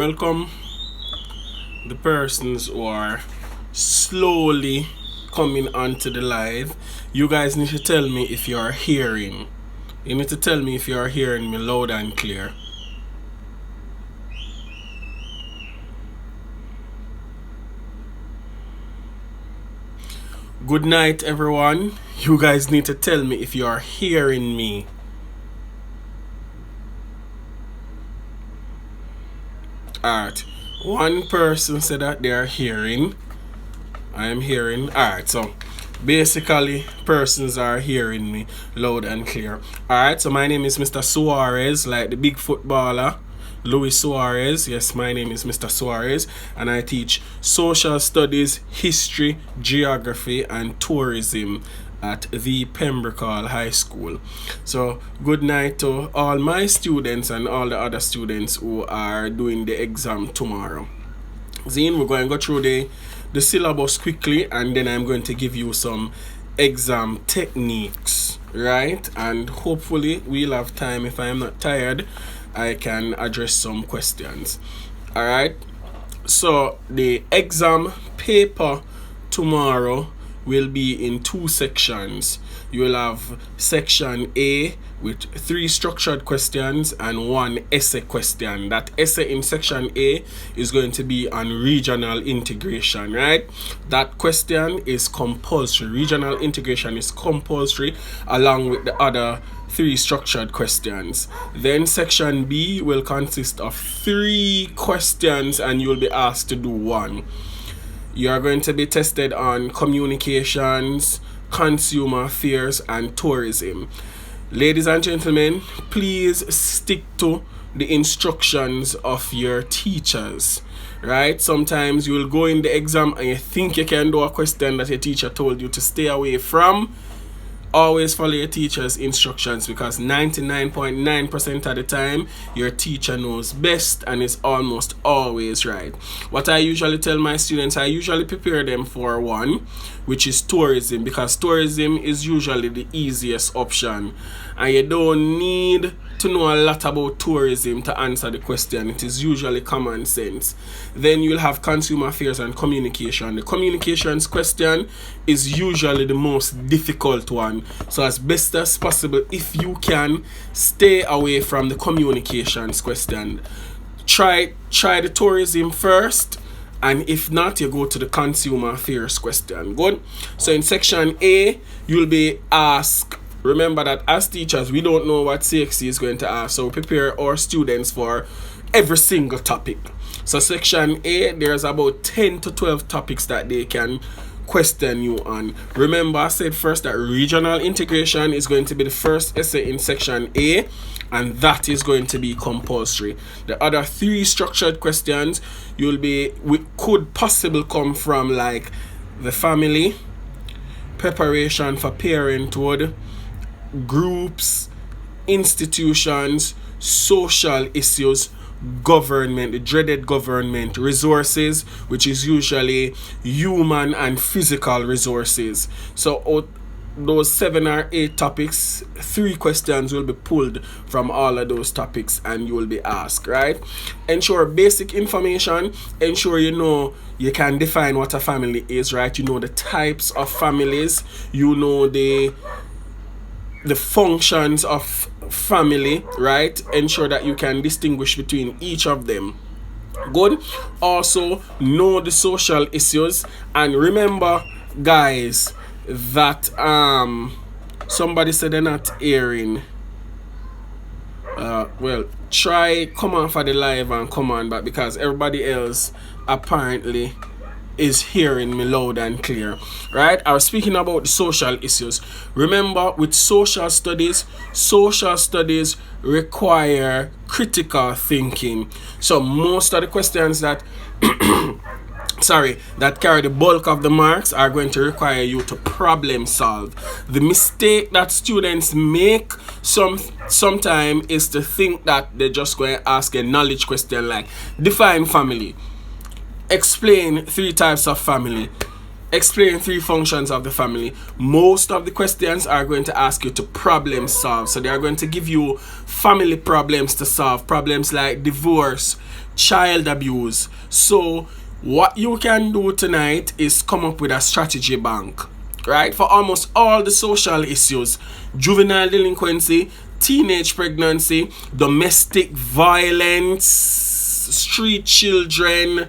Welcome the persons who are slowly coming onto the live. You guys need to tell me if you are hearing. You need to tell me if you are hearing me loud and clear. Good night, everyone. You guys need to tell me if you are hearing me. Alright. One person said that they are hearing. I am hearing. Alright, so basically persons are hearing me loud and clear. Alright, so my name is Mr. Suarez, like the big footballer. Luis Suarez. Yes, my name is Mr. Suarez, and I teach social studies, history, geography, and tourism at the Pembroke High School. So good night to all my students and all the other students who are doing the exam tomorrow. Zine, we're going to go through the syllabus quickly, and then I'm going to give you some exam techniques, right? And hopefully we'll have time. If I'm not tired, I can address some questions. All right, so the exam paper tomorrow will be in two sections. You will have section A with 3 structured questions and 1 essay question. That essay in section A is going to be on regional integration, right? That question is compulsory. Regional integration is compulsory along with the other 3 structured questions. Then section B will consist of 3 questions and you'll be asked to do 1. You are going to be tested on communications, consumer affairs, and tourism. Ladies and gentlemen, please stick to the instructions of your teachers, right? Sometimes you will go in the exam and you think you can do a question that your teacher told you to stay away from. Always follow your teacher's instructions, because 99.9% of the time your teacher knows best and is almost always right. What I usually tell my students, I usually prepare them for 1, which is tourism, because tourism is usually the easiest option and you don't need to know a lot about tourism to answer the question. It is usually common sense. Then you'll have consumer affairs and communication. The communications question is usually the most difficult one. So as best as possible, if you can, stay away from the communications question. Try the tourism first, and if not, you go to the consumer affairs question. Good. So in section A, you'll be asked. Remember that as teachers, we don't know what CXC is going to ask, so we prepare our students for every single topic. So section A, there's about 10 to 12 topics that they can question you on. Remember, I said first that regional integration is going to be the first essay in section A, and that is going to be compulsory. The other 3 structured questions could possibly come from like the family, preparation for parenthood, groups, institutions, social issues, government, the dreaded government, resources, which is usually human and physical resources. So those 7 or 8 topics, 3 questions will be pulled from all of those topics and you will be asked, right? Ensure basic information. Ensure you know you can define what a family is, right? You know the types of families. You know the functions of family, right? Ensure that you can distinguish between each of them. Good. Also know the social issues, and remember, guys, that somebody said they're not hearing. Well, try come on for the live and come on back, because everybody else apparently is hearing me loud and clear, right? I was speaking about the social issues. Remember, with social studies require critical thinking. So most of the questions that that carry the bulk of the marks are going to require you to problem solve. The mistake that students make sometimes is to think that they're just going to ask a knowledge question like define family, explain 3 types of family, explain 3 functions of the family. Most of the questions are going to ask you to problem solve. So they are going to give you family problems to solve, problems like divorce, child abuse. So what you can do tonight is come up with a strategy bank, right, for almost all the social issues: juvenile delinquency, teenage pregnancy, domestic violence, street children,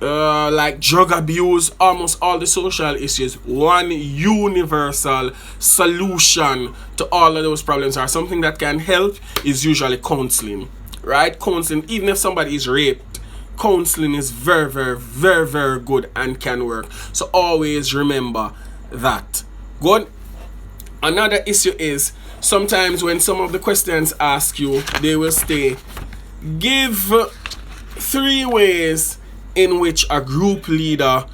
like drug abuse, almost all the social issues. One universal solution to all of those problems, or something that can help, is usually counseling, right? Counseling, even if somebody is raped, counseling is very, very, very, very good and can work. So always remember that. Good. Another issue is sometimes when some of the questions ask you, they will say, give 3 ways in which a group leader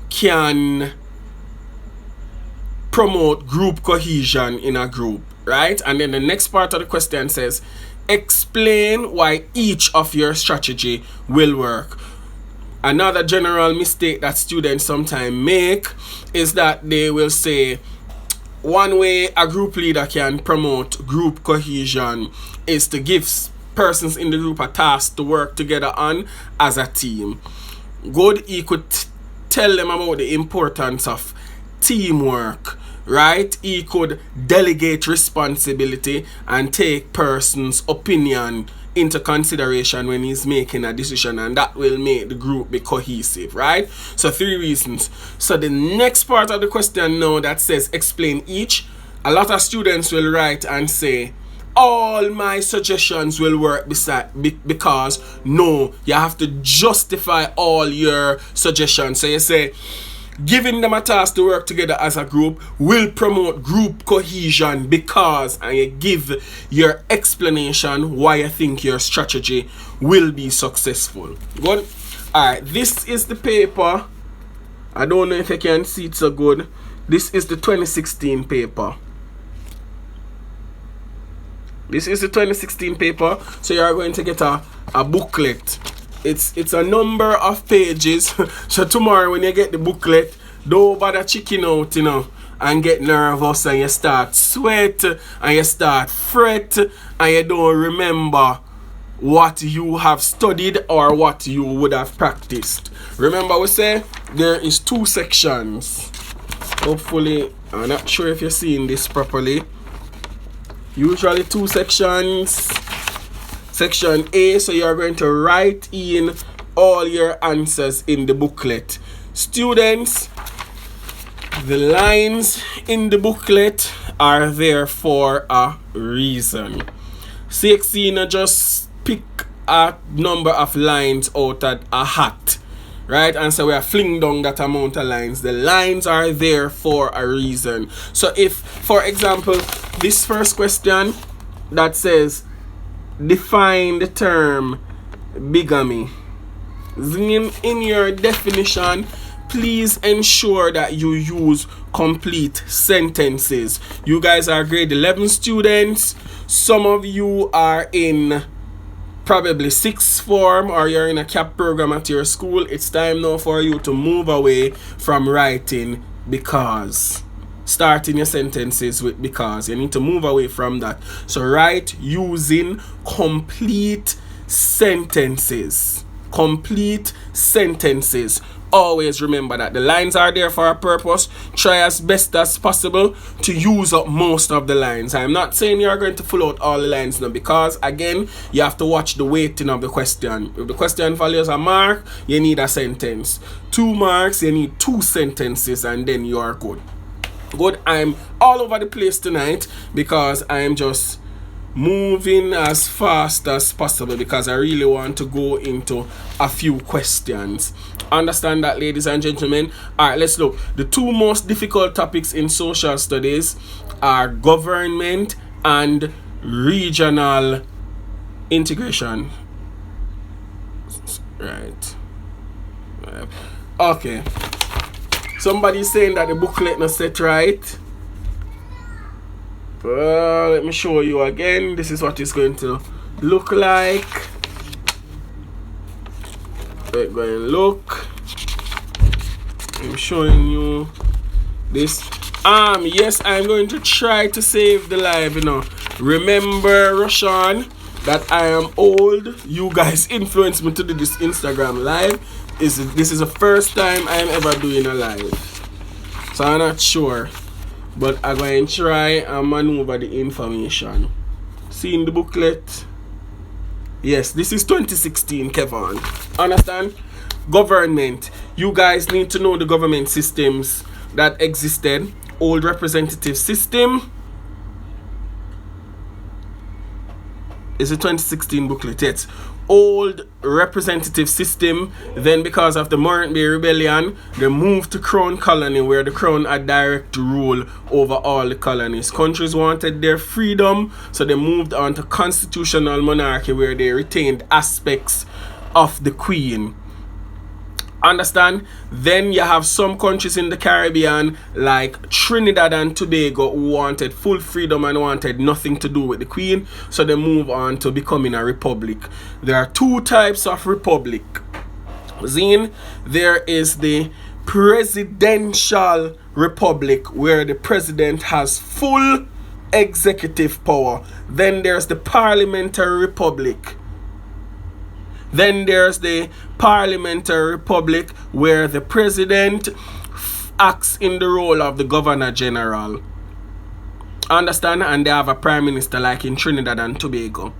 can promote group cohesion in a group, right? And then the next part of the question says, explain why each of your strategy will work. Another general mistake that students sometimes make is that they will say, one way a group leader can promote group cohesion is to give persons in the group a task to work together on as a team. Good, you could tell them about the importance of teamwork, right? He could delegate responsibility and take person's opinion into consideration when he's making a decision, and that will make the group be cohesive, right? So 3 reasons. So the next part of the question now that says explain each, a lot of students will write and say, all my suggestions will work because no, you have to justify all your suggestions. So you say, giving them a task to work together as a group will promote group cohesion because, and you give your explanation why you think your strategy will be successful. Good. Alright, this is the paper. I don't know if you can see it so good. This is the 2016 paper. This is the 2016 paper, so you are going to get a booklet. It's a number of pages. So tomorrow when you get the booklet, don't bother checking out, and get nervous and you start sweat and you start fret and you don't remember what you have studied or what you would have practiced. Remember, we say there is 2 sections. Hopefully, I'm not sure if you're seeing this properly. Usually 2 sections. Section A, so you're going to write in all your answers in the booklet. Students, the lines in the booklet are there for a reason. CSEC not just pick a number of lines out of a hat, right? And so we are fling down that amount of lines. The lines are there for a reason. So if, for example, this first question that says, define the term bigamy. In your definition, please ensure that you use complete sentences. You guys are grade 11 students. Some of you are in probably 6th form or you're in a CAP program at your school. It's time now for you to move away from writing because. Starting your sentences with because. You need to move away from that. So write using complete sentences. Complete sentences. Always remember that the lines are there for a purpose. Try as best as possible to use up most of the lines. I'm not saying you're going to fill out all the lines now, because again, you have to watch the weighting of the question. If the question values a mark, you need a sentence. 2 marks, you need 2 sentences, and then you are good. Good. I'm all over the place tonight because I'm just moving as fast as possible because I really want to go into a few questions. Understand that, ladies and gentlemen? Alright, let's look. The 2 most difficult topics in social studies are government and regional integration. Right. Okay. Somebody's saying that the booklet not set right. Let me show you again. This is what it's going to look like. We're going to look. I'm showing you this. Yes, I'm going to try to save the live, Remember, Roshan, that I am old. You guys influenced me to do this Instagram live. This is the first time I am ever doing a live. So I'm not sure. But I'm going to try and maneuver the information. Seeing the booklet? Yes, this is 2016, Kevin. Understand? Government. You guys need to know the government systems that existed. Old representative system. It's a 2016 booklet. Yes. Old representative system. Then because of the Morant Bay Rebellion, they moved to Crown Colony, where the Crown had direct rule over all the colonies. Countries wanted their freedom, so they moved on to constitutional monarchy, where they retained aspects of the Queen. Understand? Then you have some countries in the Caribbean like Trinidad and Tobago who wanted full freedom and wanted nothing to do with the Queen, so they move on to becoming a republic. There are two types of republic. Zine, there is the presidential republic where the president has full executive power. Then there's the parliamentary republic. Then there's the parliamentary republic where the president acts in the role of the governor general. Understand? And they have a prime minister like in Trinidad and Tobago.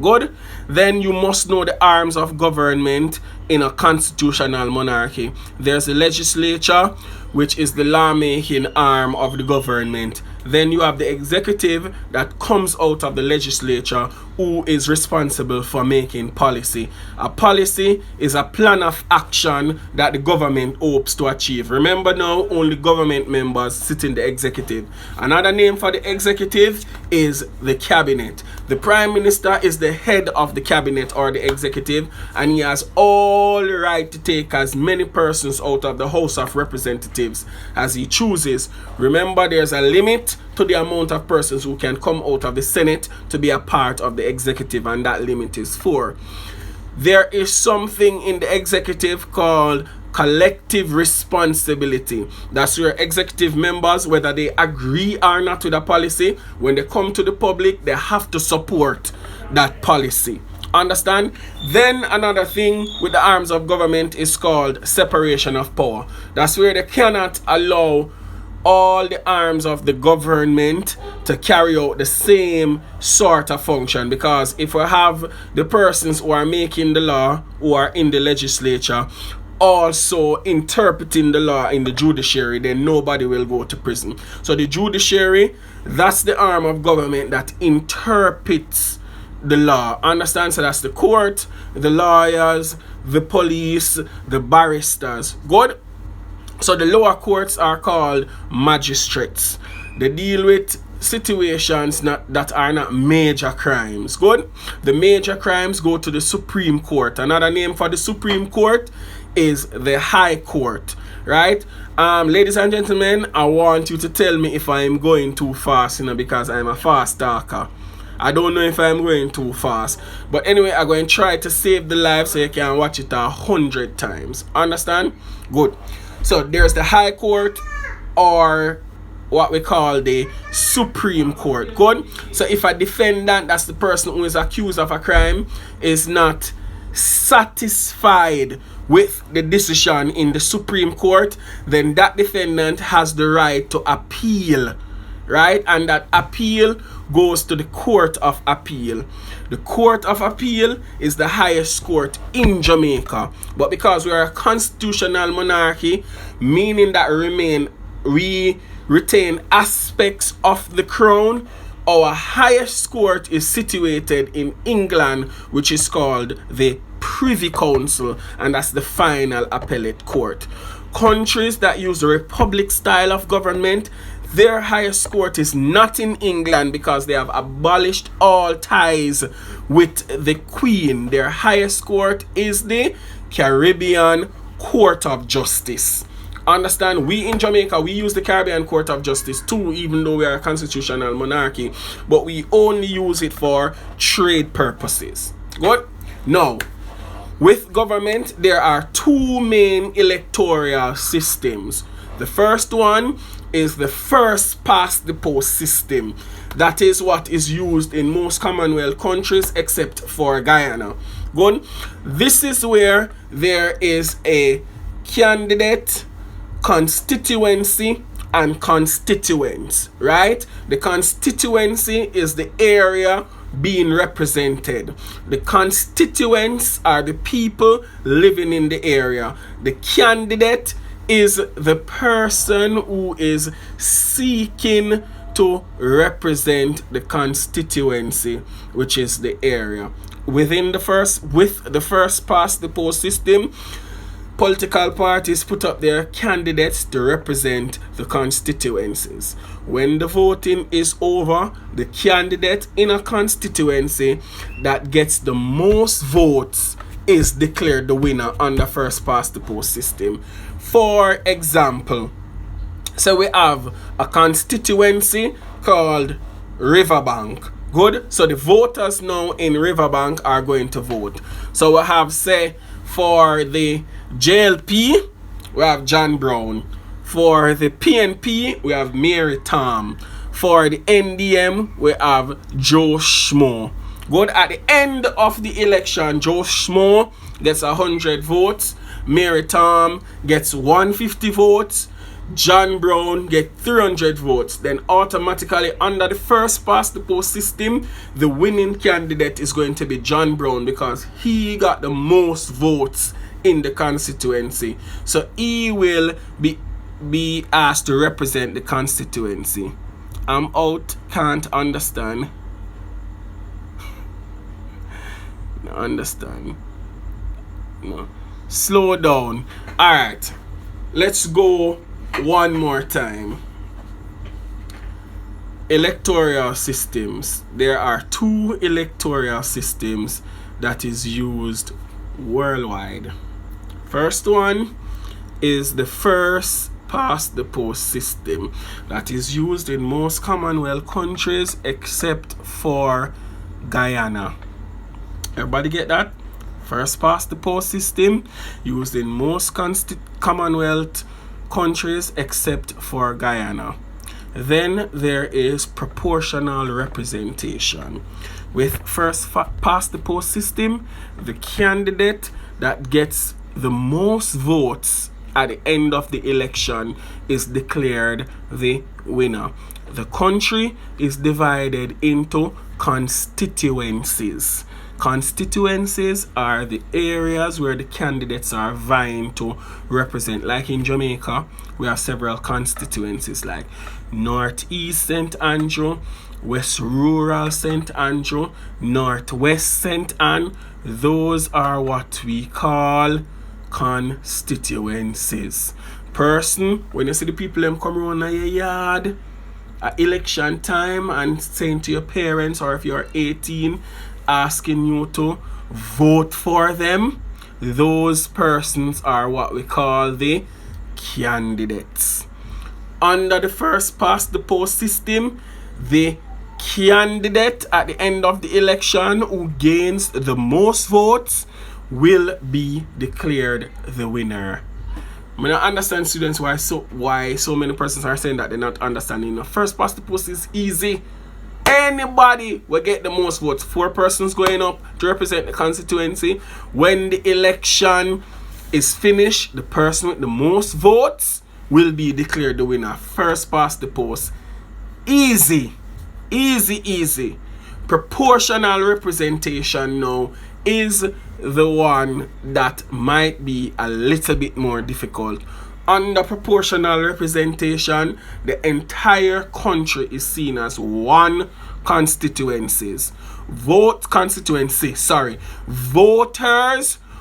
Good? Then you must know the arms of government in a constitutional monarchy. There's the legislature, which is the lawmaking arm of the government. Then you have the executive that comes out of the legislature, who is responsible for making policy. A policy is a plan of action that the government hopes to achieve. Remember now, only government members sit in the executive. Another name for the executive is the cabinet. The prime minister is the head of the cabinet or the executive, and he has all the right to take as many persons out of the House of Representatives as he chooses. Remember, there's a limit to the amount of persons who can come out of the Senate to be a part of the executive, and that limit is 4. There is something in the executive called collective responsibility. That's where executive members, whether they agree or not with a policy, when they come to the public, they have to support that policy. Understand? Then another thing with the arms of government is called separation of power. That's where they cannot allow all the arms of the government to carry out the same sort of function, because if we have the persons who are making the law, who are in the legislature, also interpreting the law in the judiciary, then nobody will go to prison. So the judiciary, that's the arm of government that interprets the law. Understand? So that's the court, the lawyers, the police, the barristers. Good? So the lower courts are called magistrates. They deal with situations that are not major crimes. Good? The major crimes go to the Supreme Court. Another name for the Supreme Court is the High Court. Right? Ladies and gentlemen, I want you to tell me if I'm going too fast, because I'm a fast talker. I don't know if I'm going too fast. But anyway, I'm going to try to save the live so you can watch it 100 times. Understand? Good. So there's the High Court, or what we call the Supreme Court. Good? So if a defendant, that's the person who is accused of a crime, is not satisfied with the decision in the Supreme Court, then that defendant has the right to appeal. Right? And that appeal goes to the Court of Appeal. The Court of Appeal is the highest court in Jamaica. But because we are a constitutional monarchy, meaning that we retain aspects of the crown, our highest court is situated in England, which is called the Privy Council, and that's the final appellate court. Countries that use the republic style of government, their highest court is not in England because they have abolished all ties with the Queen. Their highest court is the Caribbean Court of Justice. Understand? We in Jamaica, we use the Caribbean Court of Justice too, even though we are a constitutional monarchy, but we only use it for trade purposes. Good? Now, with government, there are 2 main electoral systems. The first one is the first past the post system. That is what is used in most Commonwealth countries except for Guyana. Good. This is where there is a candidate, constituency, and constituents, right? The constituency is the area being represented. The constituents are the people living in the area. The candidate is the person who is seeking to represent the constituency, which is the area. With the first past the post system, political parties put up their candidates to represent the constituencies. When the voting is over, the candidate in a constituency that gets the most votes is declared the winner under first past the post system. For example, so we have a constituency called Riverbank. Good. So the voters now in Riverbank are going to vote. So we have, say, for the JLP, we have John Brown. For the PNP, we have Mary Tom. For the NDM, we have Joe Schmo. Good. At the end of the election, Joe Schmo gets 100 votes. Mary Tom gets 150 votes. John Brown get 300 votes. Then automatically under the first past the post system, the winning candidate is going to be John Brown because he got the most votes in the constituency. So he will be asked to represent the constituency. I'm out, can't understand. No, understand. No. Slow down. Alright. Let's go one more time. Electoral systems. There are 2 electoral systems that is used worldwide. First one is the first past the post system that is used in most Commonwealth countries except for Guyana. Everybody get that? First past the post system used in most Commonwealth countries except for Guyana. Then there is proportional representation. With first past the post system, the candidate that gets the most votes at the end of the election is declared the winner. The country is divided into constituencies. Constituencies are the areas where the candidates are vying to represent. Like in Jamaica, we have several constituencies like Northeast St. Andrew, West Rural St. Andrew, Northwest St. Anne. Those are what we call constituencies. Person, when you see the people them come around your yard at election time and saying to your parents, or if you're 18, asking you to vote for them, those persons are what we call the candidates. Under the first past the post system, the candidate at the end of the election who gains the most votes will be declared the winner. I don't understand, students, why so many persons are saying that they're not understanding. The first past the post is easy. Anybody will get the most votes. 4 persons going up to represent the constituency. When the election is finished, the person with the most votes will be declared the winner. First past the post. Easy. Easy, easy. Proportional representation now is the one that might be a little bit more difficult. Under proportional representation, the entire country is seen as one constituencies. Voters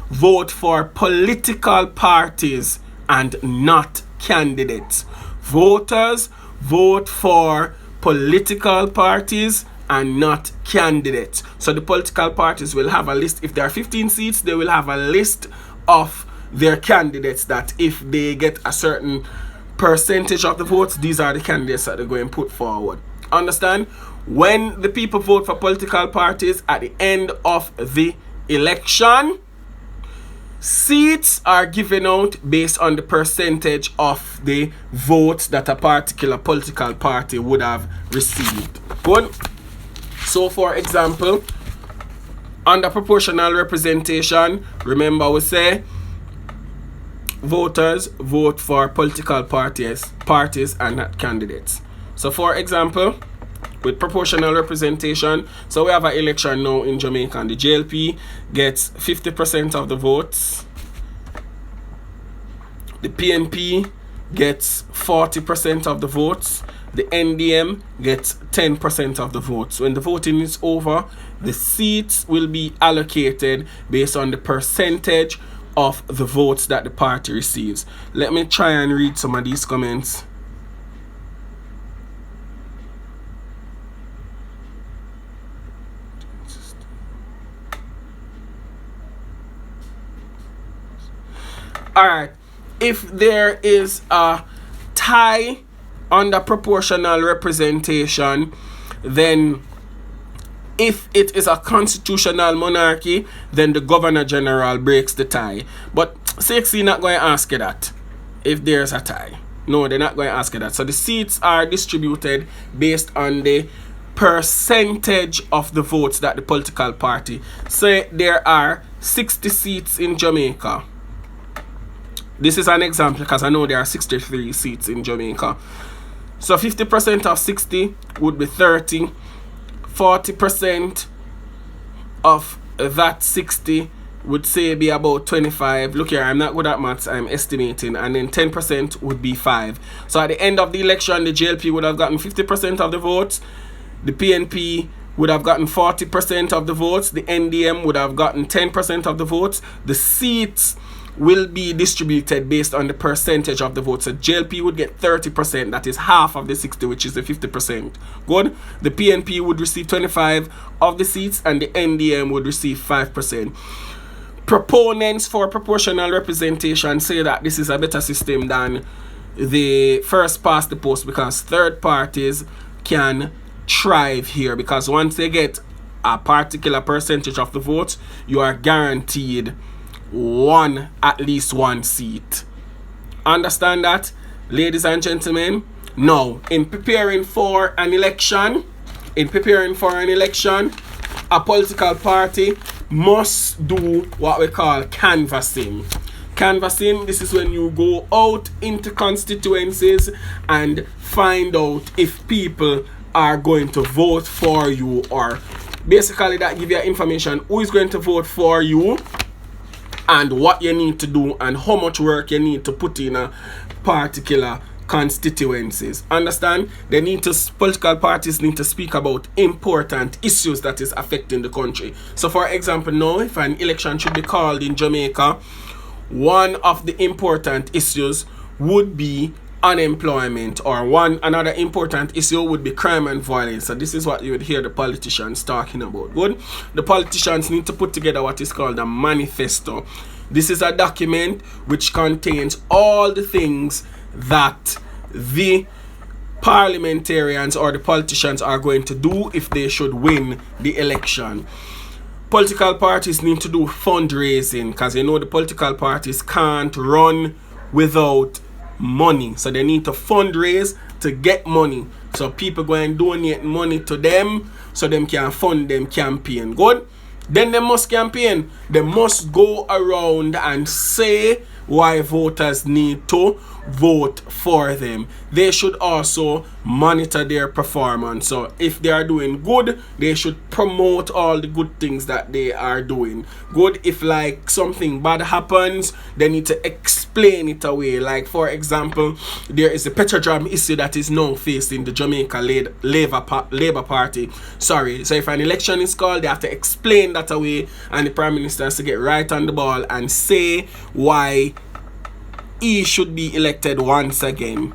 vote for political parties and not candidates. Voters vote for political parties and not candidates. So the political parties will have a list. If there are 15 seats, they will have a list of their candidates that if they get a certain percentage of the votes, these are the candidates that they're going to put forward. Understand? When the people vote for political parties at the end of the election, Seats are given out based on the percentage of the votes that a particular political party would have received. Good. So for example, under proportional representation, remember we say voters vote for political parties and not candidates. So for example, with proportional representation, so we have an election now in Jamaica and the JLP gets 50% of the votes. The PNP gets 40% of the votes. The NDM gets 10% of the votes. When the voting is over, the seats will be allocated based on the percentage of the votes that the party receives. Let me try and read some of these comments. Alright, if there is a tie under proportional representation, then if it is a constitutional monarchy, then the Governor General breaks the tie. But CSEC not going to ask you that if there's a tie. No, they're not going to ask you that. So the seats are distributed based on the percentage of the votes that the political party. Say there are 60 seats in Jamaica. This is an example because I know there are 63 seats in Jamaica. So 50% of 60 would be 30. 40% of that 60 would say be about 25. Look here, I'm not good at maths, I'm estimating. And then 10% would be 5. So at the end of the election, the JLP would have gotten 50% of the votes. The PNP would have gotten 40% of the votes. The NDM would have gotten 10% of the votes. The seats will be distributed based on the percentage of the votes. So JLP would get 30%, that is half of the 60, which is the 50%. Good. The PNP would receive 25 of the seats and the NDM would receive 5%. Proponents for proportional representation say that this is a better system than the first past the post because third parties can thrive here, because once they get a particular percentage of the votes, you are guaranteed at least one seat. Understand that, ladies and gentlemen? Now, in preparing for an election, a political party must do what we call canvassing. Canvassing, this is when you go out into constituencies and find out if people are going to vote for you, or basically that give you information who is going to vote for you and what you need to do and how much work you need to put in a particular constituencies. Understand? Political parties need to speak about important issues that is affecting the country. So for example, now if an election should be called in Jamaica, one of the important issues would be unemployment, or another important issue would be crime and violence. So this is what you would hear the politicians talking about. Good. The politicians need to put together what is called a manifesto. This is a document which contains all the things that the parliamentarians or the politicians are going to do if they should win the election. Political parties need to do fundraising, because you know the political parties can't run without money, so they need to fundraise to get money, so people go and donate money to them so them can fund them campaign. Good. Then they must campaign. They must go around and say why voters need to vote for them. They should also monitor their performance. So if they are doing good, they should promote all the good things that they are doing. Good. If like something bad happens, they need to explain it away. Like for example, there is a petrodram issue that is now facing the Jamaica Labour Party. Sorry. So if an election is called, they have to explain that away, and the Prime Minister has to get right on the ball and say why he should be elected once again.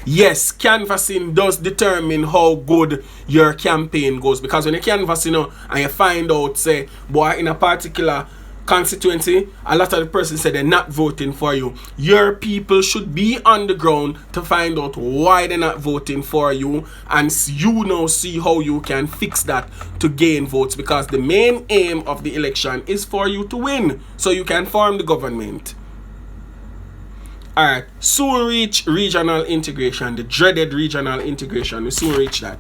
Yes, canvassing does determine how good your campaign goes, because when you canvass, and you find out, say, boy, in a particular constituency, a lot of the persons say they're not voting for you. Your people should be on the ground to find out why they're not voting for you, and you now see how you can fix that to gain votes, because the main aim of the election is for you to win so you can form the government. Alright, soon reach regional integration, the dreaded regional integration. We soon reach that.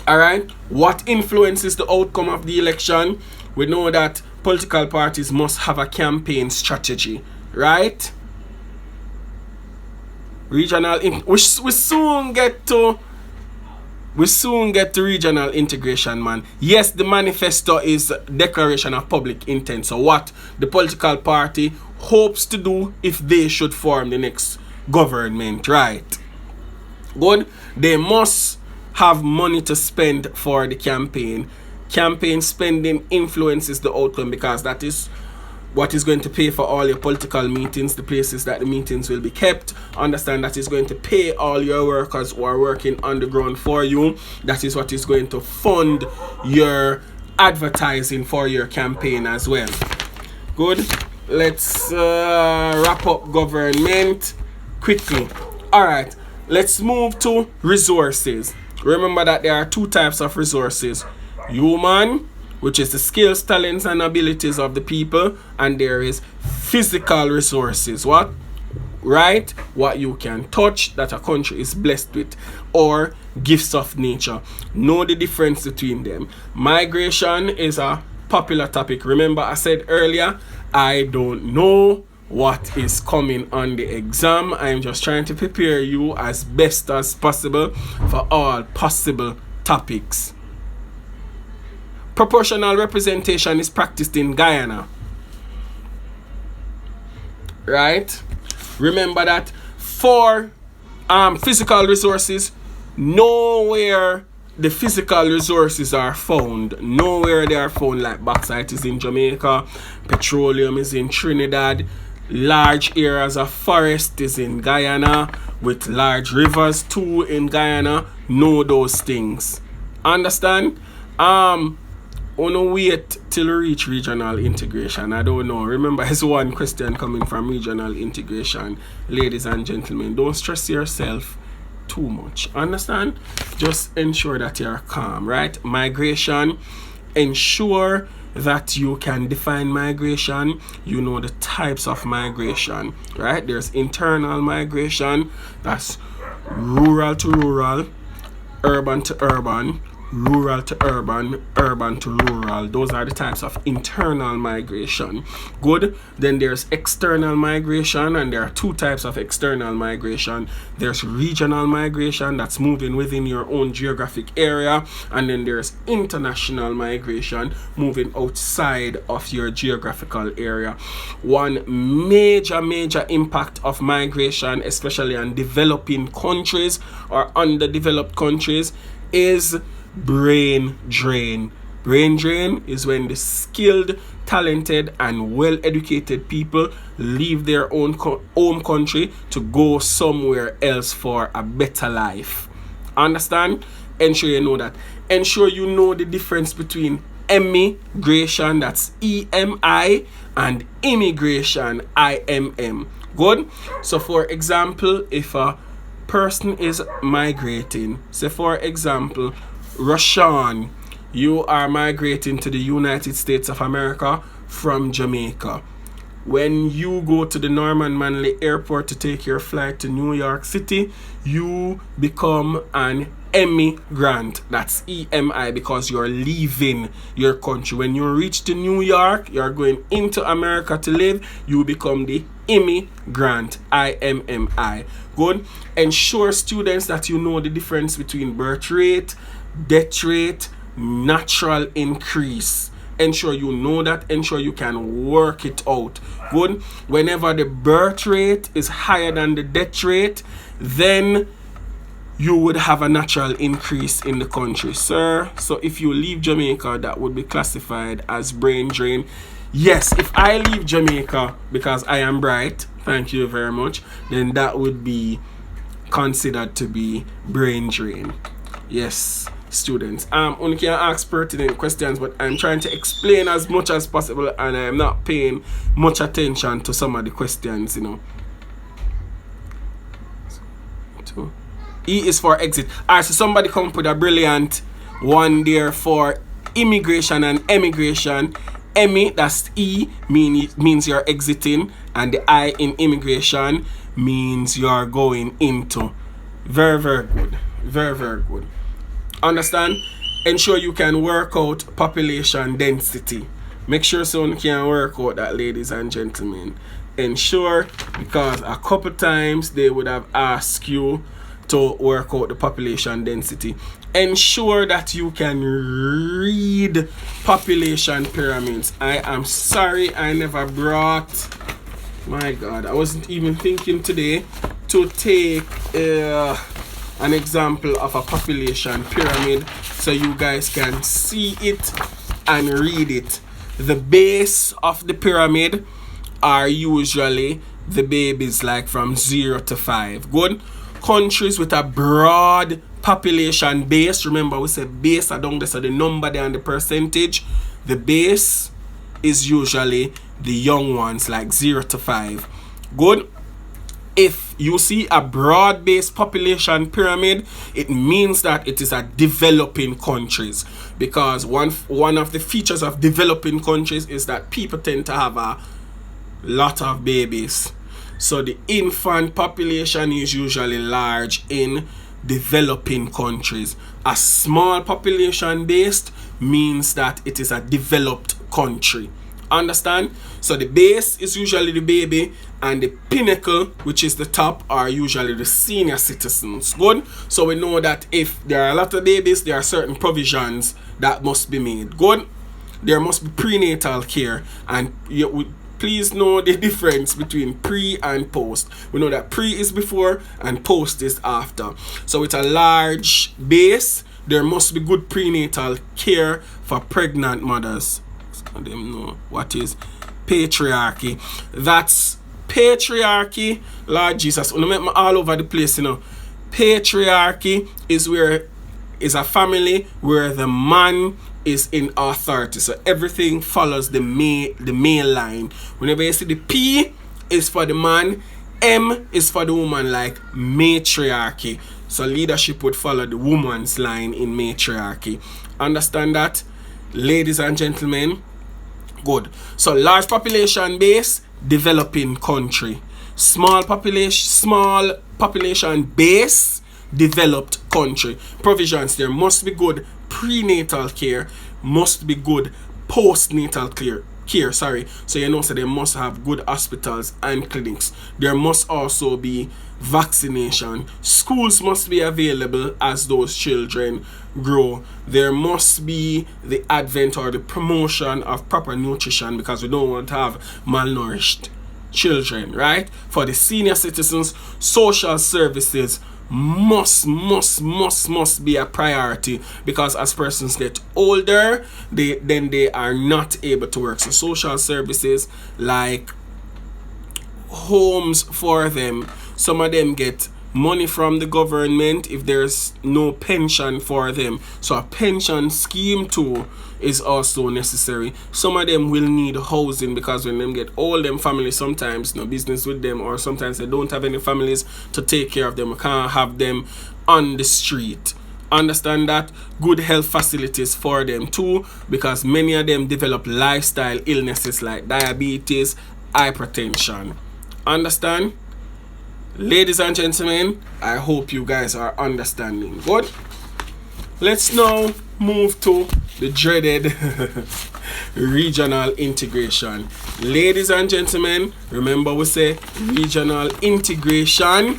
Alright, what influences the outcome of the election? We know that political parties must have a campaign strategy, right? We soon get to regional integration, man. Yes, the manifesto is declaration of public intent. So what the political party hopes to do if they should form the next government, right? Good. They must have money to spend for the campaign. Campaign spending influences the outcome, because that is what is going to pay for all your political meetings, the places that the meetings will be kept. Understand that is going to pay all your workers who are working on the ground for you. That is what is going to fund your advertising for your campaign as well. Good. Let's wrap up government quickly. Alright, let's move to resources. Remember that there are two types of resources. Human, which is the skills, talents, and abilities of the people, and there is physical resources. What? Right? What you can touch that a country is blessed with, or gifts of nature. Know the difference between them. Migration is a popular topic. Remember, I said earlier, I don't know what is coming on the exam. I'm just trying to prepare you as best as possible for all possible topics. Proportional representation is practiced in Guyana, right? Remember that for physical resources, nowhere the physical resources are found, nowhere they are found, like bauxite is in Jamaica, petroleum is in Trinidad, large areas of forest is in Guyana, with large rivers too in Guyana. Know those things. Understand? Wanna wait till we reach regional integration. I don't know. Remember, it's one question coming from regional integration. Ladies and gentlemen, don't stress yourself too much. Understand? Just ensure that you're calm, right? Migration. Ensure that you can define migration. You know the types of migration, right? There's internal migration. That's rural to rural, urban to urban, rural to urban, urban to rural. Those are the types of internal migration. Good. Then there's external migration, and there are two types of external migration. There's regional migration, that's moving within your own geographic area, and then there's international migration, moving outside of your geographical area. One major impact of migration, especially on developing countries or underdeveloped countries, is brain drain. Brain drain is when the skilled, talented, and well-educated people leave their own home country to go somewhere else for a better life. Understand? Ensure you know that. Ensure you know the difference between emigration, that's EMI, and immigration, IMM. Good? So for example, if a person is migrating, say for example, Rashawn, you are migrating to the United States of America from Jamaica. When you go to the Norman Manley Airport to take your flight to New York City, you become an emigrant. That's EMI, because you're leaving your country. When you reach to New York, you're going into America to live, you become the immigrant, IMMI. Good. Ensure students that you know the difference between birth rate, death rate, natural increase. Ensure you know that. Ensure you can work it out. Good. Whenever the birth rate is higher than the death rate, then you would have a natural increase in the country, sir. So if you leave Jamaica, that would be classified as brain drain. Yes, if I leave Jamaica because I am bright, thank you very much, then that would be considered to be brain drain. Yes. students. Only can ask pertinent questions, but I'm trying to explain as much as possible, and I'm not paying much attention to some of the questions, you know. So, E is for exit. Alright, so somebody come up with a brilliant one there for immigration and emigration. Emmy, that's E, means you're exiting, and the I in immigration means you're going into. Very, very good. Very, very good. Understand? Ensure you can work out population density. Make sure someone can work out that, ladies and gentlemen. Ensure, because a couple times they would have asked you to work out the population density. Ensure that you can read population pyramids. I am sorry I never brought, my God, I wasn't even thinking today to take an example of a population pyramid so you guys can see it and read it. The base of the pyramid are usually the babies like from 0 to 5. Good. Countries with a broad population base, remember we said base are down there, so the number there and the percentage, the base is usually the young ones like 0 to 5. Good. If you see a broad based population pyramid, it means that it is a developing countries, because one of the features of developing countries is that people tend to have a lot of babies. So the infant population is usually large in developing countries. A small population based means that it is a developed country. Understand? So the base is usually the baby, and the pinnacle, which is the top, are usually the senior citizens. Good? So we know that if there are a lot of babies, there are certain provisions that must be made. Good? There must be prenatal care, and please know the difference between pre and post. We know that pre is before and post is after. So with a large base, there must be good prenatal care for pregnant mothers. So them know what is patriarchy. That's patriarchy. Lord Jesus, make me all over the place, you know. Patriarchy is a family where the man is in authority, so everything follows the male line. Whenever you see the P is for the man, M is for the woman, like matriarchy. So leadership would follow the woman's line in matriarchy. Understand that, ladies and gentlemen? Good. So large population base, developing country. Small population base, developed country. Provisions: there must be good prenatal care, must be good postnatal care. So you know, so they must have good hospitals and clinics. There must also be vaccination. Schools must be available as those children grow. There must be the advent or the promotion of proper nutrition, because we don't want to have malnourished children, right? For the senior citizens, social services must be a priority, because as persons get older, they are not able to work. So social services like homes for them, some of them get money from the government if there's no pension for them, so a pension scheme too is also necessary. Some of them will need housing, because when them get old, them families sometimes no business with them, or sometimes they don't have any families to take care of them. We can't have them on the street. Understand that? Good health facilities for them too, because many of them develop lifestyle illnesses like diabetes, hypertension. Understand? Ladies and gentlemen, I hope you guys are understanding. Good. Let's now move to the dreaded regional integration. Ladies and gentlemen, remember we say regional integration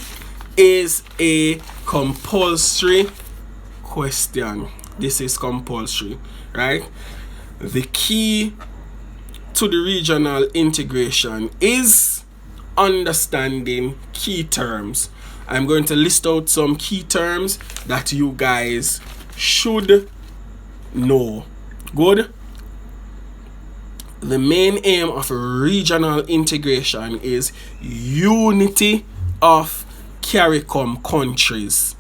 is a compulsory question. This is compulsory, right? The key to the regional integration is understanding key terms. I'm going to list out some key terms that you guys should know. Good. The main aim of regional integration is unity of CARICOM countries.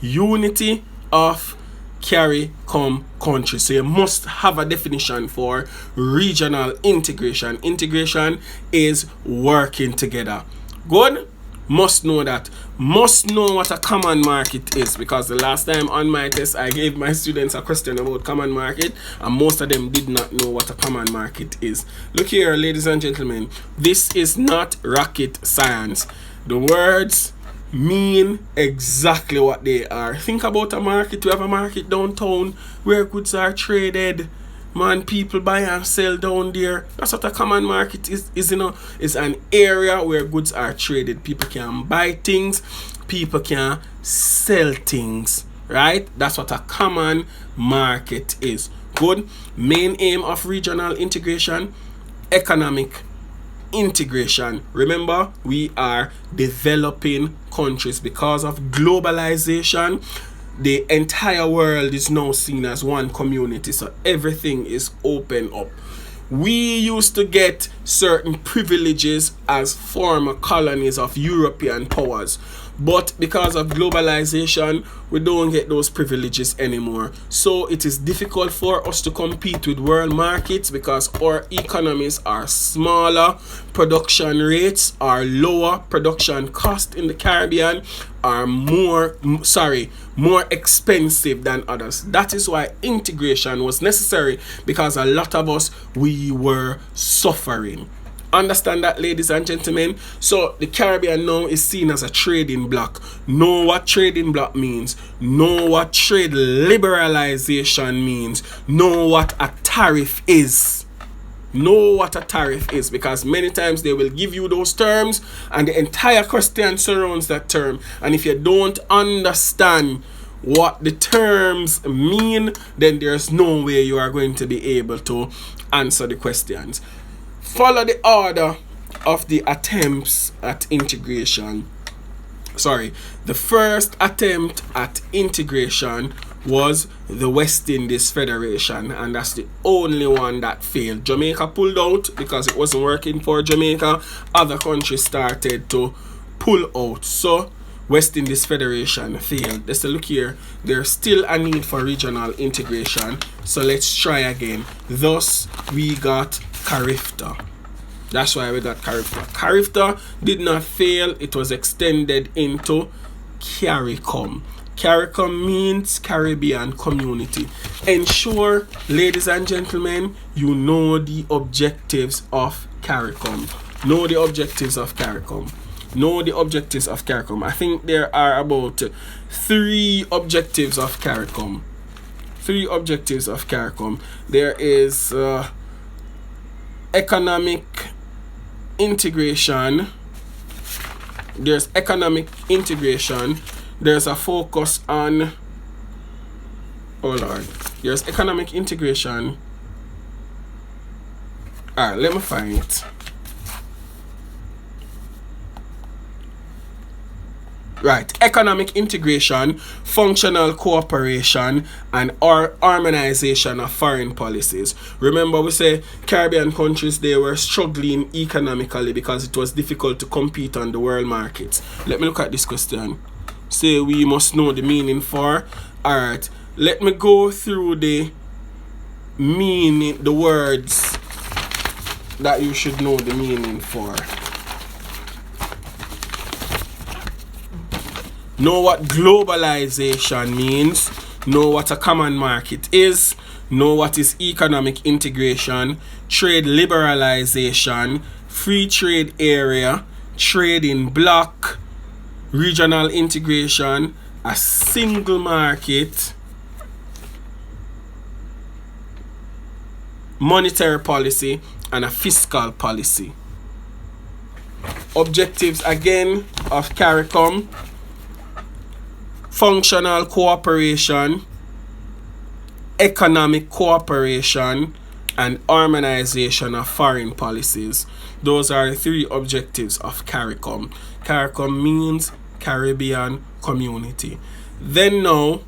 Unity of CARICOM countries. So you must have a definition for regional integration. Integration is working together. Good? Must know that. Must know what a common market is, because the last time on my test I gave my students a question about common market and most of them did not know what a common market is. Look here, ladies and gentlemen, this is not rocket science. The words mean exactly what they are. Think about a market. We have a market downtown where goods are traded. Man, people buy and sell down there. That's what a common market is, It's an area where goods are traded. People can buy things, people can sell things, right? That's what a common market is. Good. Main aim of regional integration: economic integration. Remember, we are developing countries. Because of globalization, the entire world is now seen as one community, so everything is open up. We used to get certain privileges as former colonies of European powers, but because of globalization, we don't get those privileges anymore. So it is difficult for us to compete with world markets because our economies are smaller, production rates are lower, production costs in the Caribbean are more expensive than others. That is why integration was necessary, because a lot of us, we were suffering. Understand that, ladies and gentlemen? So the Caribbean now is seen as a trading bloc. Know what trading bloc means. Know what trade liberalization means. Know what a tariff is. Know what a tariff is, because many times they will give you those terms and the entire question surrounds that term. And if you don't understand what the terms mean, then there's no way you are going to be able to answer the questions. Follow the order of the attempts at integration. The first attempt at integration was the West Indies Federation, and that's the only one that failed. Jamaica pulled out because it wasn't working for Jamaica. Other countries started to pull out. So West Indies Federation failed. Let's look here. There's still a need for regional integration. So let's try again. Thus, we got CARIFTA. That's why we got CARIFTA. CARIFTA did not fail. It was extended into CARICOM. CARICOM means Caribbean Community. Ensure, ladies and gentlemen, you know the objectives of CARICOM. Know the objectives of CARICOM. Know the objectives of CARICOM. I think there are about 3 objectives of CARICOM. 3 objectives of CARICOM. There is economic integration. There's economic integration. There's a focus on, there's economic integration. Alright, let me find it. Right, economic integration, functional cooperation, and harmonization of foreign policies. Remember, we say Caribbean countries, they were struggling economically because it was difficult to compete on the world markets. Let me look at this question. Say we must know the meaning for. Alright, let me go through the meaning, the words that you should know the meaning for. Know what globalization means. Know what a common market is. Know what is economic integration, trade liberalization, free trade area, trading bloc, regional integration, a single market, monetary policy, and a fiscal policy. Objectives again of CARICOM: functional cooperation, economic cooperation, and harmonization of foreign policies. Those are the 3 objectives of CARICOM. CARICOM means Caribbean Community. Then now,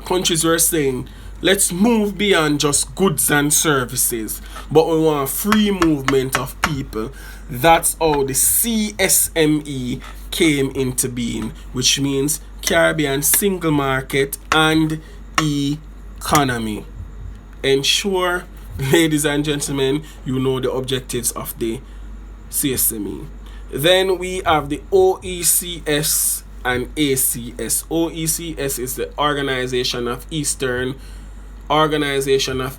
countries were saying, let's move beyond just goods and services, but we want free movement of people. That's how the CSME came into being, which means Caribbean Single Market and Economy. Ensure, ladies and gentlemen, you know the objectives of the CSME. Then we have the OECS and ACS. OECS is the Organization of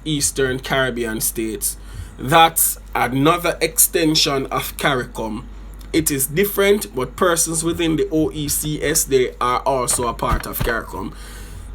Eastern Caribbean States. That's another extension of CARICOM. It is different, but persons within the OECS, they are also a part of CARICOM.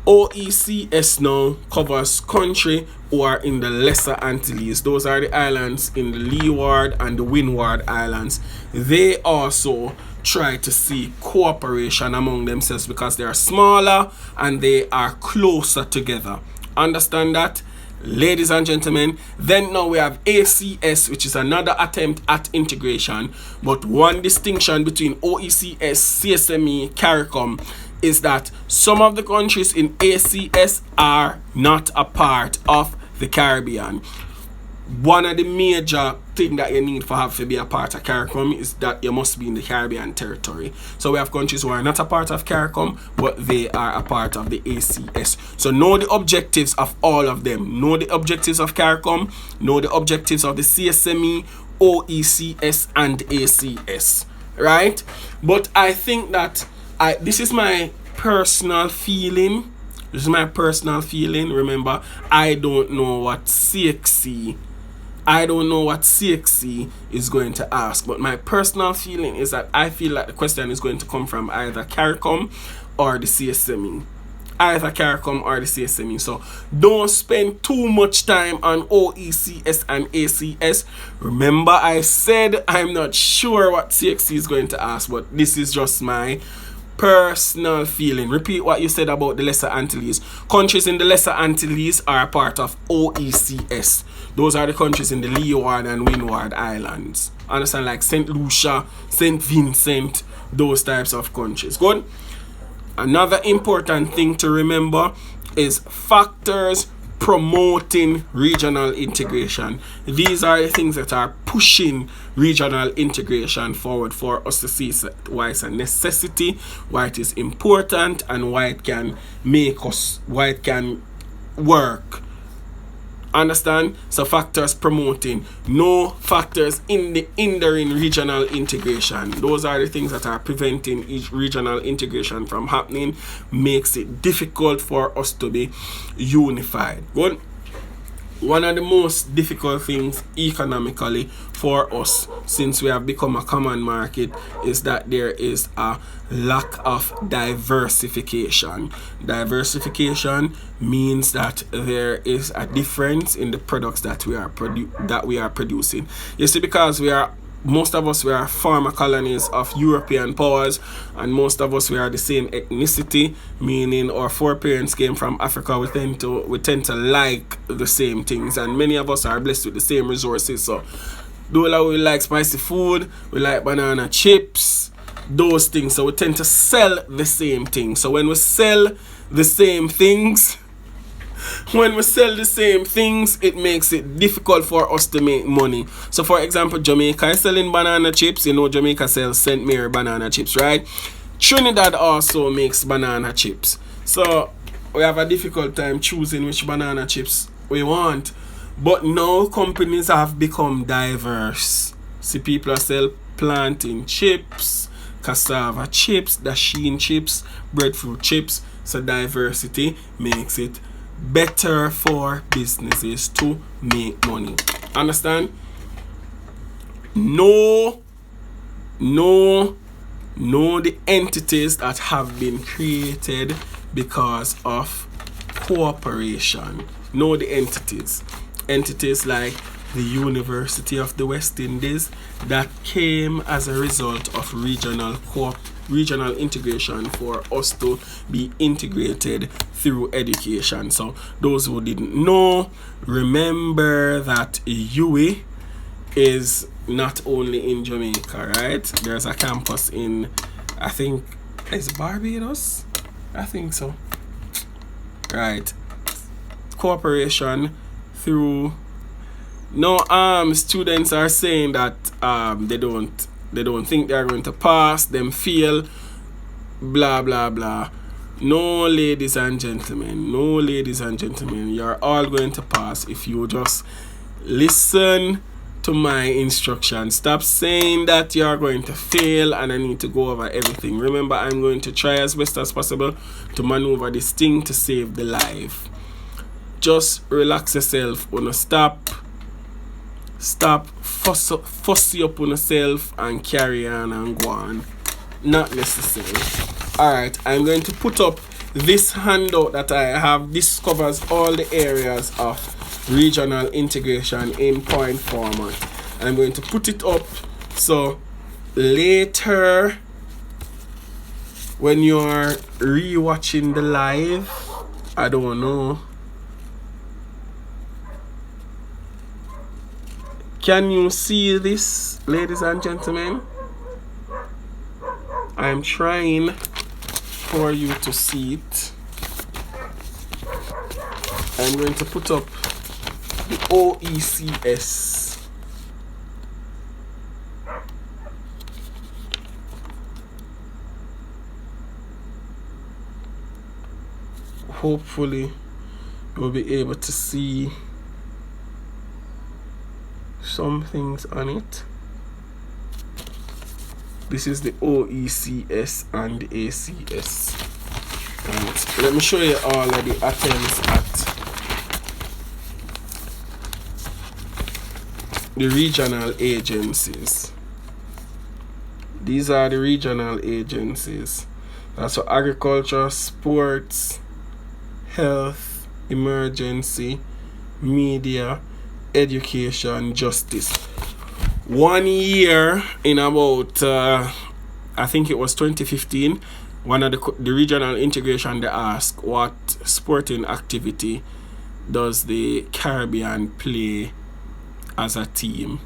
OECS now covers country who are in the Lesser Antilles. Those are the islands in the Leeward and the Windward Islands. They also try to see cooperation among themselves because they are smaller and they are closer together. Understand that, ladies and gentlemen? Then now we have ACS, which is another attempt at integration, but one distinction between OECS, CSME, CARICOM is that some of the countries in ACS are not a part of the Caribbean. One of the major things that you need for have to be a part of CARICOM is that you must be in the Caribbean territory. So we have countries who are not a part of CARICOM, but they are a part of the ACS. So know the objectives of all of them. Know the objectives of CARICOM, know the objectives of the CSME, OECS, and ACS. Right? But I think that this is my personal feeling. Remember, I don't know what CXC is going to ask, but my personal feeling is that I feel like the question is going to come from either CARICOM or the CSME. So don't spend too much time on OECS and ACS. Remember, I said I'm not sure what CXC is going to ask, but this is just my personal feeling. Repeat what you said about the Lesser Antilles. Countries in the Lesser Antilles are a part of OECS. Those are the countries in the Leeward and Windward Islands. Understand? Like St. Lucia, St. Vincent, those types of countries. Good? Another important thing to remember is factors promoting regional integration. These are the things that are pushing regional integration forward for us to see why it's a necessity, why it is important, and why it can work. Understand? So factors promoting, no factors hindering regional integration. Those are the things that are preventing each regional integration from happening, makes it difficult for us to be unified. Good. One of the most difficult things economically for us, since we have become a common market, is that there is a lack of diversification. Diversification means that there is a difference in the products that we are producing. You see, because most of us are former colonies of European powers, and most of us we are the same ethnicity, meaning our foreparents came from Africa. We tend to like the same things, and many of us are blessed with the same resources. So though we like spicy food, we like banana chips, those things, so we tend to sell the same thing. So when we sell the same things, it makes it difficult for us to make money. So for example, Jamaica is selling banana chips. You know, Jamaica sells St. Mary banana chips, right? Trinidad also makes banana chips. So we have a difficult time choosing which banana chips we want. But now companies have become diverse. See, people are selling plantain chips, cassava chips, dasheen chips, breadfruit chips. So diversity makes it better for businesses to make money. Understand? Know the entities that have been created because of cooperation. Know the entities. Entities like the University of the West Indies that came as a result of regional integration for us to be integrated through education. So those who didn't know, remember that UWI is not only in Jamaica, right? There's a campus in, I think, is Barbados? I think so. Right. cooperation through. No, students are saying that they don't think they are going to pass, them fail, blah blah blah. No, ladies and gentlemen, you're all going to pass if you just listen to my instructions. Stop saying that you're going to fail and I need to go over everything. Remember, I'm going to try as best as possible to maneuver this thing to save the life. Just relax yourself. Wanna stop fussy up on yourself and carry on and go on. Not necessary. Alright, I'm going to put up this handout that I have. This covers all the areas of regional integration in point format. I'm going to put it up so later when you're re-watching the live, I don't know, can you see this, ladies and gentlemen? I'm trying for you to see it. I'm going to put up the OECS. Hopefully you'll be able to see some things on it. This is the OECS and the ACS. Right. Let me show you all of the attempts at the regional agencies. These are the regional agencies. That's for agriculture, sports, health, emergency, media, education, justice. 1 year in about I think it was 2015, one of the regional integration, they asked what sporting activity does the Caribbean play as a team,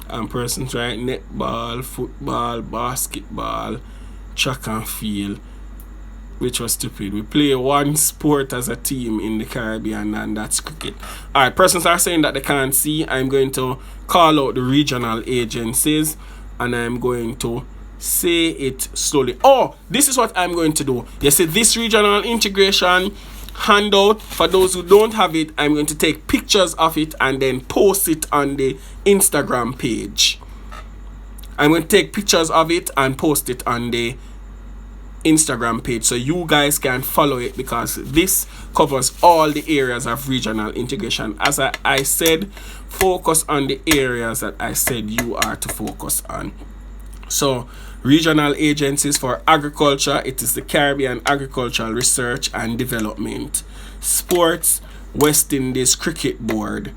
and persons write netball, football, basketball, track and field, which was stupid. We play one sport as a team in the Caribbean, and that's cricket. Alright, persons are saying that they can't see. I'm going to call out the regional agencies and I'm going to say it slowly. Oh, this is what I'm going to do. You see this regional integration handout, for those who don't have it, I'm going to take pictures of it and then post it on the Instagram page. I'm going to take pictures of it and post it on the Instagram page so you guys can follow it, because this covers all the areas of regional integration. As I said, focus on the areas that I said you are to focus on. So regional agencies for agriculture, it is the Caribbean Agricultural Research and Development. Sports, West Indies Cricket Board.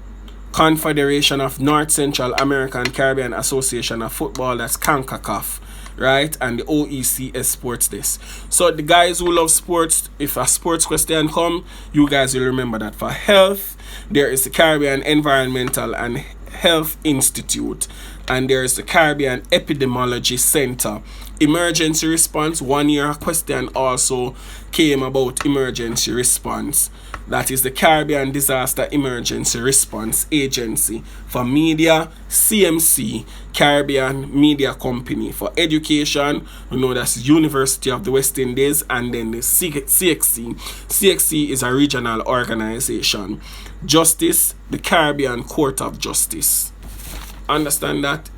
Confederation of North Central American Caribbean Association of Football, that's CONCACAF, right? And the OECS Sports Desk. So the guys who love sports, if a sports question come, you guys will remember that. For health, there is the Caribbean Environmental and Health Institute, and there is the Caribbean Epidemiology Center. Emergency response, 1 year question also came about emergency response. That is the Caribbean Disaster Emergency Response Agency. For media, CMC, Caribbean Media Company. For education, we know that's University of the West Indies, and then the CSEC. CSEC is a regional organization. Justice, the Caribbean Court of Justice. Understand that?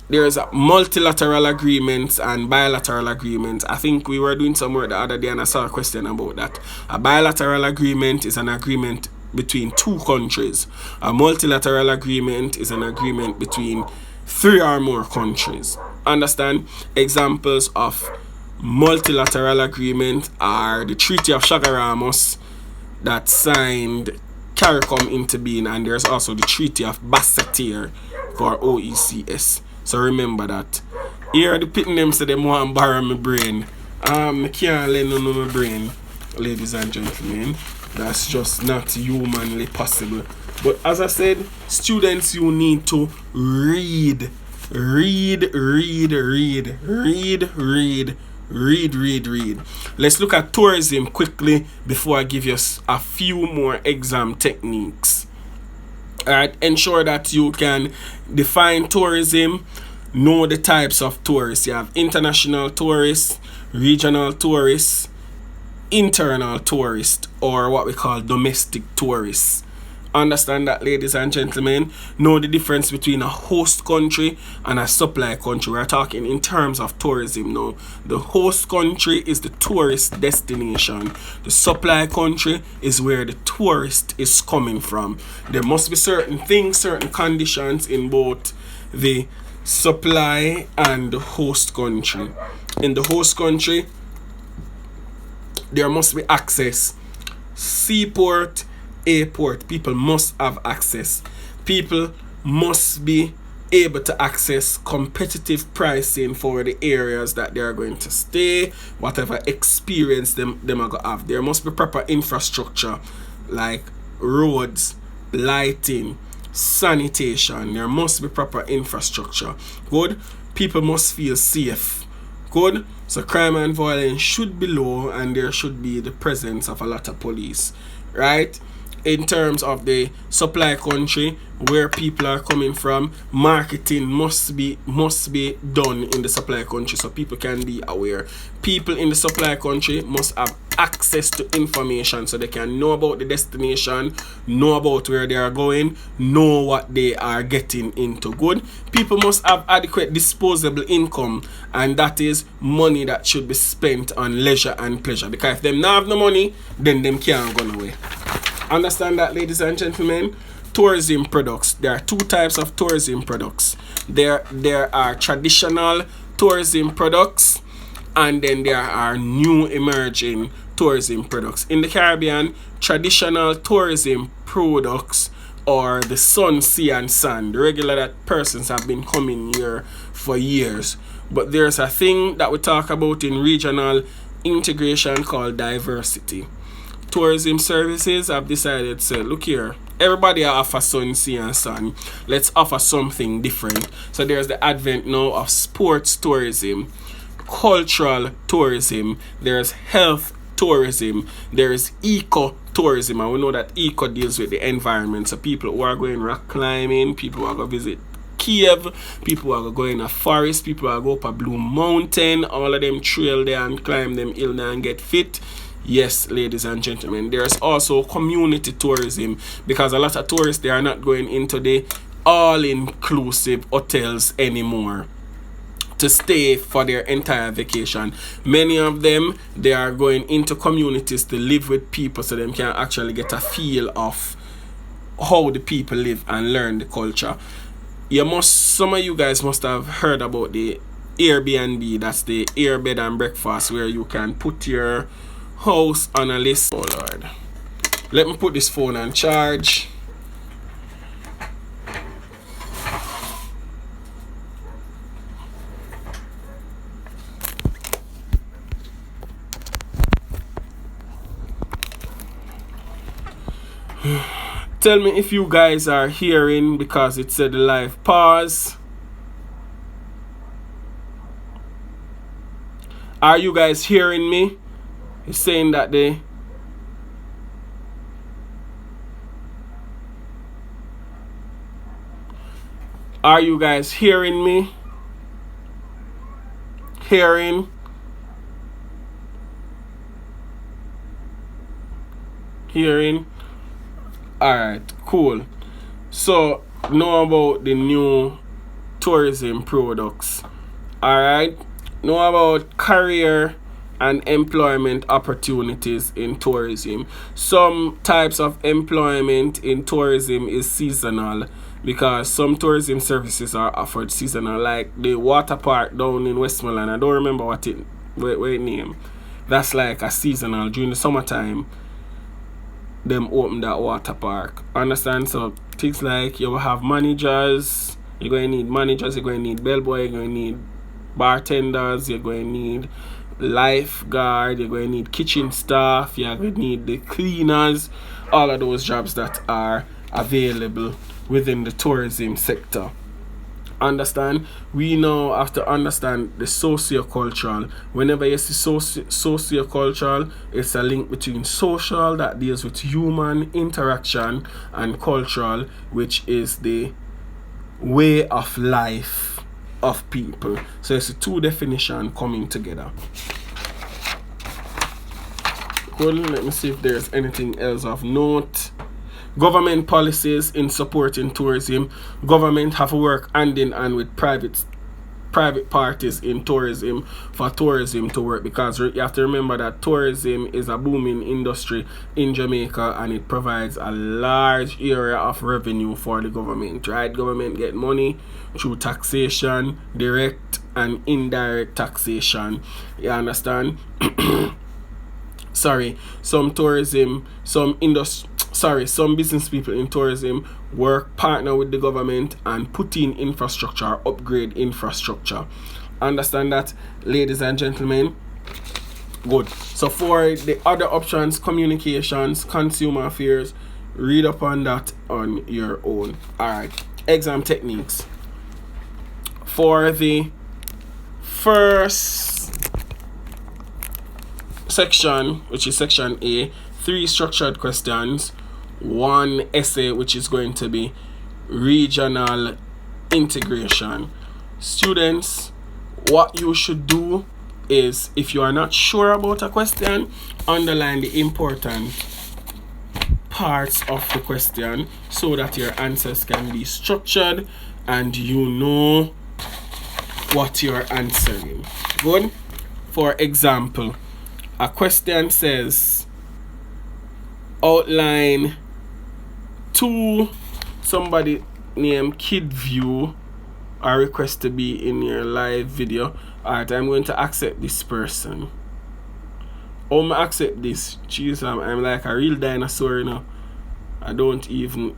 There's multilateral agreements and bilateral agreements. I think we were doing some work the other day and I saw a question about that. A bilateral agreement is an agreement between two countries. A multilateral agreement is an agreement between 3 or more countries. Understand? Examples of multilateral agreement are the Treaty of Chaguaramas that signed CARICOM into being, and there's also the Treaty of Basseterre for OECS. So remember that. Here the pitting them say them want to borrow my brain. I can't lend on my brain, ladies and gentlemen. That's just not humanly possible. But as I said, students, you need to read. Read. Let's look at tourism quickly before I give you a few more exam techniques. Alright, ensure that you can define tourism, know the types of tourists. You have international tourists, regional tourists, internal tourists, or what we call domestic tourists. Understand that, ladies and gentlemen. Know the difference between a host country and a supply country. We're talking in terms of tourism now. The host country is the tourist destination. The supply country is where the tourist is coming from. There must be certain things, certain conditions in both the supply and the host country. In the host country, there must be access. Seaport, airport, people must have access. People must be able to access competitive pricing for the areas that they are going to stay, whatever experience them are going to have. There must be proper infrastructure like roads, lighting, sanitation. There must be proper infrastructure. Good. People must feel safe. Good. So crime and violence should be low, and there should be the presence of a lot of police. Right? In terms of the supply country, where people are coming from, marketing must be done in the supply country so people can be aware. People in the supply country must have access to information so they can know about the destination, know about where they are going, know what they are getting into. Good. People must have adequate disposable income, and that is money that should be spent on leisure and pleasure, because if them not have no money, then them can't go away. Understand that, ladies and gentlemen. Tourism products. There are two types of tourism products. There are traditional tourism products, and then there are new emerging tourism products. In the Caribbean, traditional tourism products are the sun, sea, and sand. The regular that persons have been coming here for years. But there's a thing that we talk about in regional integration called diversity. Tourism services have decided to say, look here, everybody offer sun, sea, and sun. Let's offer something different. So there's the advent now of sports tourism, cultural tourism, there's health tourism, there's eco tourism, and we know that eco deals with the environment. So people who are going rock climbing, people who are going to visit cave, people who are going to forest, people who are going to go up a Blue Mountain, all of them trail there and climb them hill there and get fit. Yes, ladies and gentlemen, there's also community tourism, because a lot of tourists, they are not going into the all-inclusive hotels anymore to stay for their entire vacation. Many of them, they are going into communities to live with people so they can actually get a feel of how the people live and learn the culture. Some of you guys must have heard about the Airbnb. That's the air bed and breakfast, where you can put your house on a list. Oh Lord, let me put this phone on charge. Tell me if you guys are hearing, because it said the live pause. Are you guys hearing me? It's saying that they are you guys hearing me? Hearing? Alright, cool. So know about the new tourism products. Alright, know about career and employment opportunities in tourism. Some types of employment in tourism is seasonal, because some tourism services are offered seasonal, like the water park down in Westmoreland. I don't remember what it name. That's like a seasonal. During the summertime, them open that water park. Understand? So things like you will have managers. You're going to need managers. You're going to need bellboy. You're going to need bartenders. You're going to need lifeguard, you're going to need kitchen staff, you're going to need the cleaners, all of those jobs that are available within the tourism sector. Understand? We now have to understand the socio-cultural. Whenever you see socio-cultural, it's a link between social, that deals with human interaction, and cultural, which is the way of life of people. So it's a two definition coming together. Cool. Let me see if there's anything else of note. Government policies in supporting tourism. Government have to work hand in hand with private parties in tourism for tourism to work, because you have to remember that tourism is a booming industry in Jamaica, and it provides a large area of revenue for the government, right? Government get money through taxation, direct and indirect taxation. You understand? Some business people in tourism partner with the government and put in infrastructure, upgrade infrastructure. Understand that, ladies and gentlemen? Good. So for the other options, communications, consumer affairs, read up on that on your own. Alright, exam techniques. For the first section, which is section A, 3 structured questions, 1 essay, which is going to be regional integration. Students, what you should do is, if you are not sure about a question, underline the important parts of the question so that your answers can be structured and you know what you're answering. Good. For example, a question says, outline 2, somebody named Kid View, or request to be in your live video. Alright, I'm going to accept this person. I accept this. Jeez, I'm like a real dinosaur, you know. I don't even